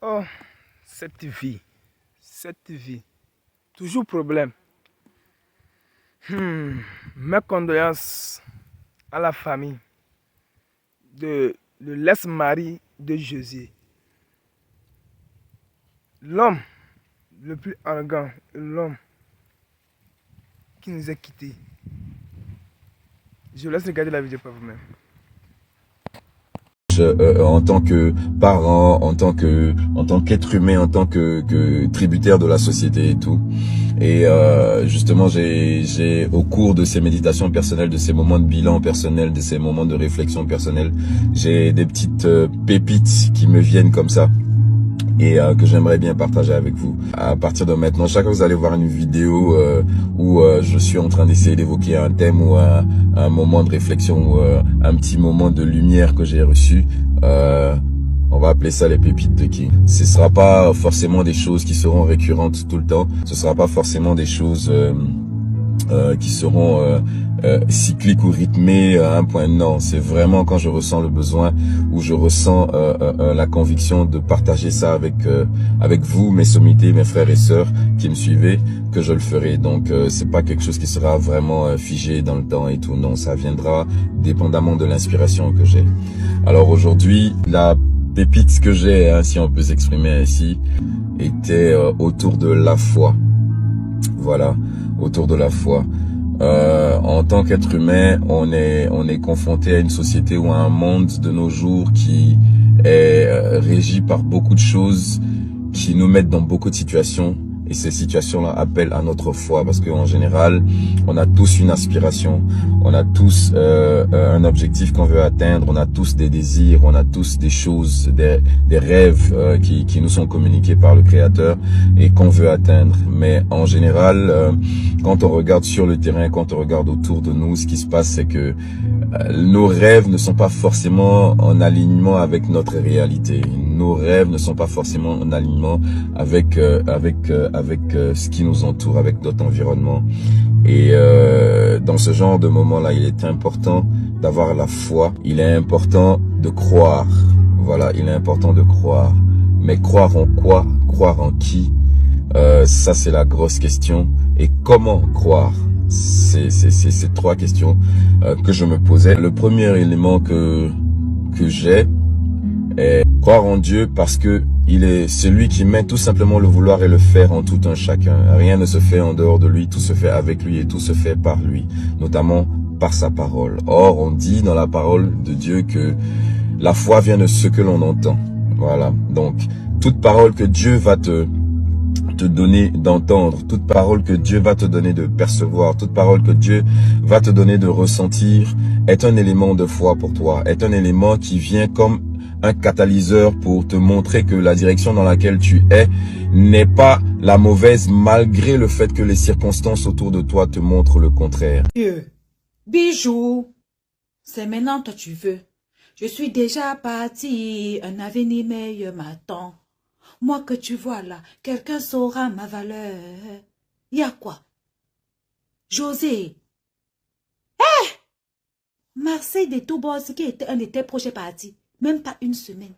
Oh, cette vie, toujours problème. Mes condoléances à la famille de l'ex-mari de José. L'homme le plus arrogant, l'homme qui nous a quittés. Je vous laisse regarder la vidéo par vous-même. En tant que parent, en tant qu'être humain, en tant que tributaire de la société et tout. Et justement, j'ai au cours de ces méditations personnelles, de ces moments de bilan personnel, de ces moments de réflexion personnelle, j'ai des petites pépites qui me viennent comme ça et que j'aimerais bien partager avec vous. À partir de maintenant, chaque fois que vous allez voir une vidéo où je suis en train d'essayer d'évoquer un thème ou un moment de réflexion ou un petit moment de lumière que j'ai reçu, on va appeler ça les pépites de King. Ce sera pas forcément des choses qui seront récurrentes tout le temps. Ce sera pas forcément des choses qui seront cycliques ou rythmées à un point. Non, c'est vraiment quand je ressens le besoin ou je ressens la conviction de partager ça avec vous, mes sommités, mes frères et sœurs qui me suivez, que je le ferai. Donc c'est pas quelque chose qui sera vraiment figé dans le temps et tout. Non, ça viendra dépendamment de l'inspiration que j'ai. Alors aujourd'hui, la pépite que j'ai, hein, si on peut s'exprimer ainsi, était autour de la foi. Voilà, autour de la foi. En tant qu'être humain, on est confronté à une société ou à un monde de nos jours qui est régi par beaucoup de choses qui nous mettent dans beaucoup de situations. Et ces situations-là appellent à notre foi parce qu'en général, on a tous une aspiration, on a tous un objectif qu'on veut atteindre, on a tous des désirs, on a tous des choses, des rêves qui nous sont communiqués par le Créateur et qu'on veut atteindre. Mais en général, quand on regarde sur le terrain, quand on regarde autour de nous, ce qui se passe, c'est que nos rêves ne sont pas forcément en alignement avec notre réalité. Nos rêves ne sont pas forcément en alignement avec ce qui nous entoure, avec notre environnement. Et dans ce genre de moment-là, il est important d'avoir la foi. Il est important de croire. Voilà, il est important de croire. Mais croire en quoi? Croire en qui? Ça, c'est la grosse question. Et comment croire? C'est ces trois questions que je me posais. Le premier élément que j'ai est croire en Dieu parce que il est celui qui met tout simplement le vouloir et le faire en tout un chacun. Rien ne se fait en dehors de lui, tout se fait avec lui et tout se fait par lui, notamment par sa parole. Or, on dit dans la parole de Dieu que la foi vient de ce que l'on entend. Voilà. Donc, toute parole que Dieu va te donner d'entendre, toute parole que Dieu va te donner de percevoir, toute parole que Dieu va te donner de ressentir est un élément de foi pour toi, est un élément qui vient comme un catalyseur pour te montrer que la direction dans laquelle tu es n'est pas la mauvaise malgré le fait que les circonstances autour de toi te montrent le contraire. Bijou, c'est maintenant que tu veux. Je suis déjà parti, un avenir meilleur m'attend. Moi que tu vois là, quelqu'un saura ma valeur. Y a quoi? José. Marseille de Toubos qui était un de tes projets partis. Même pas une semaine.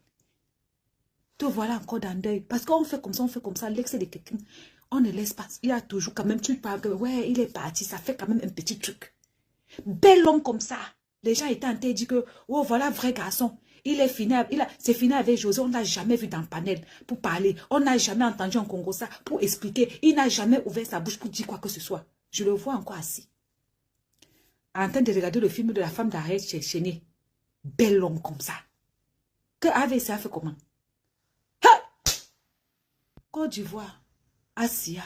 Te voilà encore dans deuil. Parce qu'on fait comme ça, on fait comme ça. L'excès de quelqu'un, on ne laisse pas. Il y a toujours quand même, tu parles que ouais, il est parti. Ça fait quand même un petit truc. Bel homme comme ça. Les gens étaient en train de dire que, oh voilà, vrai garçon. Il est fini, c'est fini avec José. On n'a jamais vu dans le panel pour parler. On n'a jamais entendu en Congo ça pour expliquer. Il n'a jamais ouvert sa bouche pour dire quoi que ce soit. Je le vois encore assis. En train de regarder le film de la femme d'Arrête Chéné. Bel homme comme ça. Que AVC a fait comment? Ha! Côte d'Ivoire, Asia.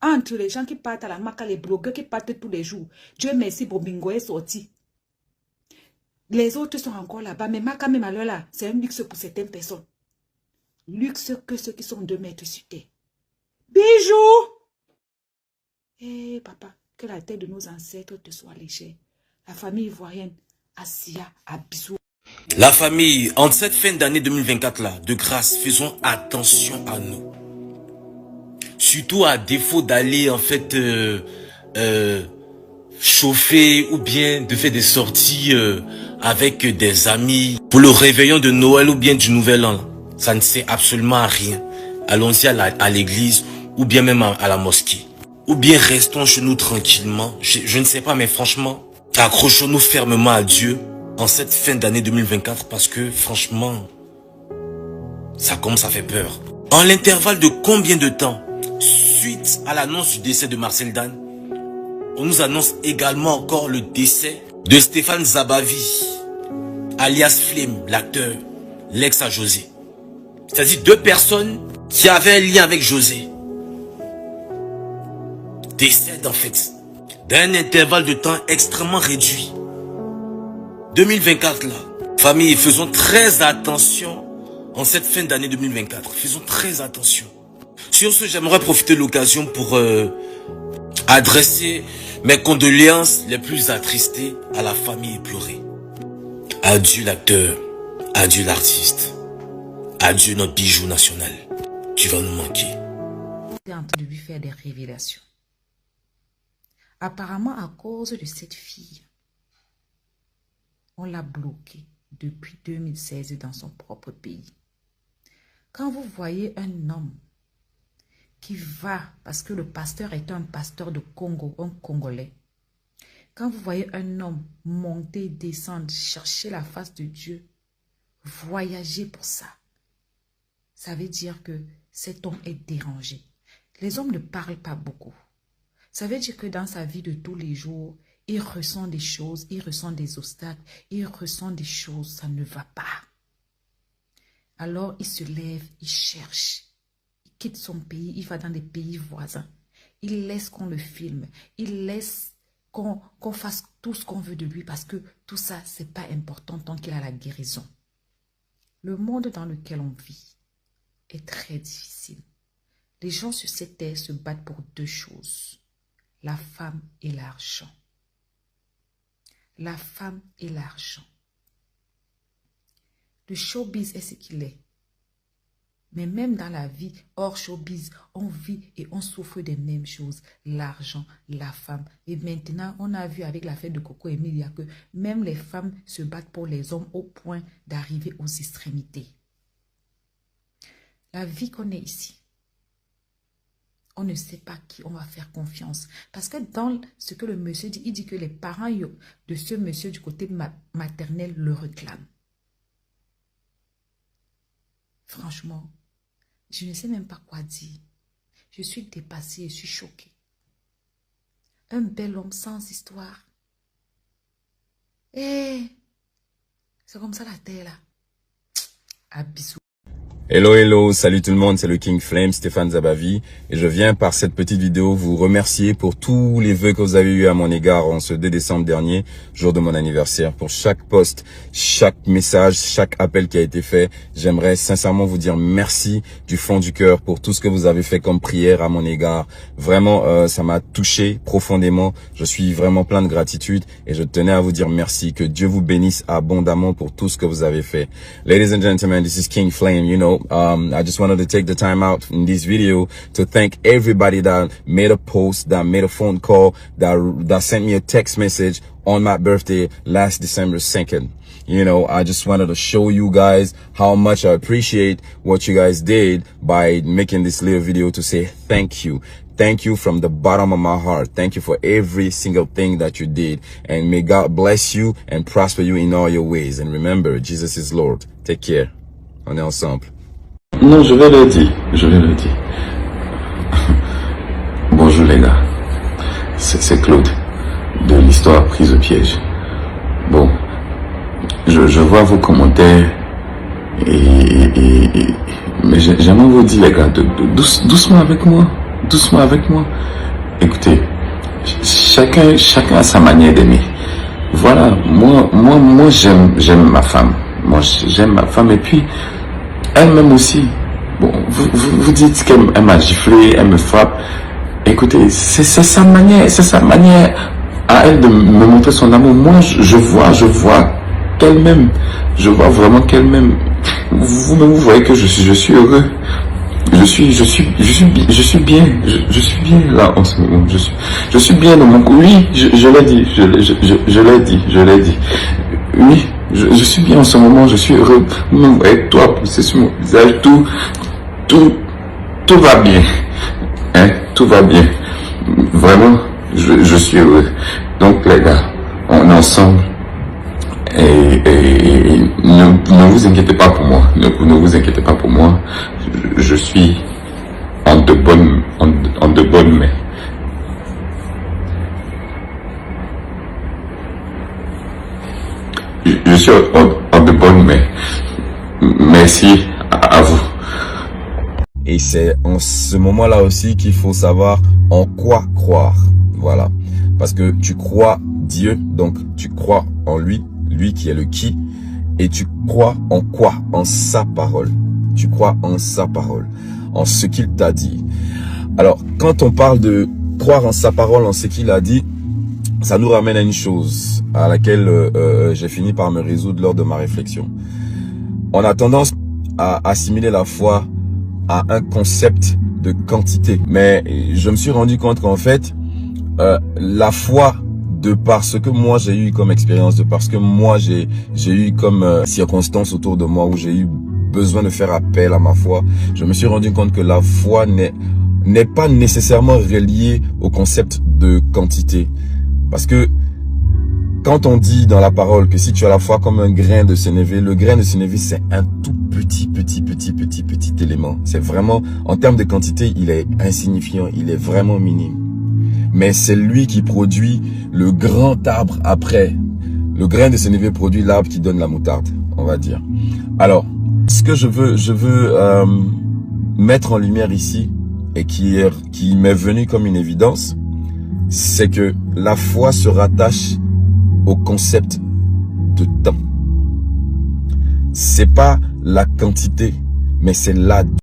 Entre les gens qui partent à la Maca, les blogueurs qui partent tous les jours. Dieu merci, Bobingo est sorti. Les autres sont encore là-bas. Mais Maca, même à l'heure là, c'est un luxe pour certaines personnes. Luxe que ceux qui sont 2 mètres sur terre. Bijou! Eh papa, que la tête de nos ancêtres te soit légère. La famille ivoirienne, Asia, à bisous. La famille, en cette fin d'année 2024 là, de grâce, faisons attention à nous. Surtout à défaut d'aller en fait chauffer ou bien de faire des sorties avec des amis pour le réveillon de Noël ou bien du Nouvel An. ça ne sert absolument à rien. Allons-y à l'église ou bien même à la mosquée. Ou bien restons chez nous tranquillement. Je ne sais pas, mais franchement, accrochons-nous fermement à Dieu en cette fin d'année 2024 parce que franchement, ça commence à faire peur. En l'intervalle de combien de temps, suite à l'annonce du décès de Marcel Dan, on nous annonce également encore le décès de Stéphane Zabavi, alias Flemme, l'acteur, l'ex à José. C'est-à-dire 2 personnes qui avaient un lien avec José décèdent en fait d'un intervalle de temps extrêmement réduit. 2024 là, famille, faisons très attention en cette fin d'année 2024. Faisons très attention. Sur ce, j'aimerais profiter de l'occasion pour adresser mes condoléances les plus attristées à la famille éplorée. Adieu l'acteur, adieu l'artiste, adieu notre bijou national. Tu vas nous manquer. J'étais en train de lui faire des révélations. Apparemment, à cause de cette fille, on l'a bloqué depuis 2016 dans son propre pays. Quand vous voyez un homme qui va, parce que le pasteur est un pasteur de Congo, un Congolais, quand vous voyez un homme monter, descendre, chercher la face de Dieu, voyager pour ça, ça veut dire que cet homme est dérangé. Les hommes ne parlent pas beaucoup. Ça veut dire que dans sa vie de tous les jours, il ressent des choses, il ressent des obstacles, il ressent des choses, ça ne va pas. Alors il se lève, il cherche, il quitte son pays, il va dans des pays voisins. Il laisse qu'on le filme, il laisse qu'on fasse tout ce qu'on veut de lui parce que tout ça, c'est pas important tant qu'il a la guérison. Le monde dans lequel on vit est très difficile. Les gens sur cette terre se battent pour 2 choses, la femme et l'argent. La femme et l'argent. Le showbiz est ce qu'il est. Mais même dans la vie, hors showbiz, on vit et on souffre des mêmes choses. L'argent, la femme. Et maintenant, on a vu avec l'affaire de Coco Emilia que même les femmes se battent pour les hommes au point d'arriver aux extrémités. La vie qu'on est ici, on ne sait pas qui on va faire confiance. Parce que dans ce que le monsieur dit, il dit que les parents de ce monsieur du côté maternel le réclament. Franchement, je ne sais même pas quoi dire. Je suis dépassée, je suis choquée. Un bel homme sans histoire. Eh, c'est comme ça la terre là. À bisous. Hello, hello, salut tout le monde, c'est le King Flame, Stéphane Zabavi, et je viens par cette petite vidéo vous remercier pour tous les vœux que vous avez eu à mon égard en ce 2 décembre dernier, jour de mon anniversaire. Pour chaque post, chaque message, chaque appel qui a été fait, j'aimerais sincèrement vous dire merci du fond du cœur pour tout ce que vous avez fait comme prière à mon égard. Vraiment, ça m'a touché profondément, je suis vraiment plein de gratitude et je tenais à vous dire merci, que Dieu vous bénisse abondamment pour tout ce que vous avez fait. Ladies and gentlemen, this is King Flame, you know. I just wanted to take the time out in this video to thank everybody that made a post, that made a phone call, that sent me a text message on my birthday last December 2nd. You know, I just wanted to show you guys how much I appreciate what you guys did by making this little video to say thank you. Thank you from the bottom of my heart. Thank you for every single thing that you did. And may God bless you and prosper you in all your ways. And remember, Jesus is Lord. Take care. On est ensemble. Non, je vais le dire. Bonjour les gars. C'est Claude de l'histoire prise au piège. Bon, je vois vos commentaires mais j'aimerais vous dire les gars, doucement avec moi. Doucement avec moi. Écoutez, chacun a sa manière d'aimer. Voilà, moi j'aime ma femme. Moi j'aime ma femme et puis elle-même aussi. Bon, vous dites qu'elle m'a giflé, elle me frappe. Écoutez, c'est sa manière à elle de me montrer son amour. Moi je vois qu'elle m'aime. Je vois vraiment qu'elle m'aime. Vous voyez que je suis heureux. Je je suis bien là en ce moment. Je suis bien dans mon cou. Oui, je l'ai dit, je l'ai dit. Oui, je suis bien en ce moment. Je suis heureux. Vous voyez, toi, pousser sur mon visage, tout va bien. Hein, tout va bien. Vraiment, je suis heureux. Donc les gars, on est ensemble. Et ne vous inquiétez pas pour moi. Ne vous inquiétez pas pour moi. Je suis en de bonnes mains. Je suis en de bonnes mains. Merci à vous. Et c'est en ce moment-là aussi qu'il faut savoir en quoi croire. Voilà. Parce que tu crois Dieu, donc tu crois en lui qui est le qui, et tu crois en quoi? En sa parole. Tu crois en sa parole, en ce qu'il t'a dit. Alors, quand on parle de croire en sa parole, en ce qu'il a dit, ça nous ramène à une chose à laquelle j'ai fini par me résoudre lors de ma réflexion. On a tendance à assimiler la foi à un concept de quantité. Mais je me suis rendu compte qu'en fait, la foi, de par ce que moi j'ai eu comme expérience, de par ce que moi j'ai eu comme circonstances autour de moi où j'ai eu besoin de faire appel à ma foi, je me suis rendu compte que la foi n'est pas nécessairement reliée au concept de quantité. Parce que quand on dit dans la parole que si tu as la foi comme un grain de sénévé, le grain de sénévé c'est un tout petit élément. C'est vraiment, en termes de quantité, il est insignifiant, il est vraiment minime. Mais c'est lui qui produit le grand arbre après. Le grain de sénévé produit l'arbre qui donne la moutarde, on va dire. Alors, ce que je veux mettre en lumière ici, et qui m'est venu comme une évidence, c'est que la foi se rattache au concept de temps. C'est pas la quantité, mais c'est la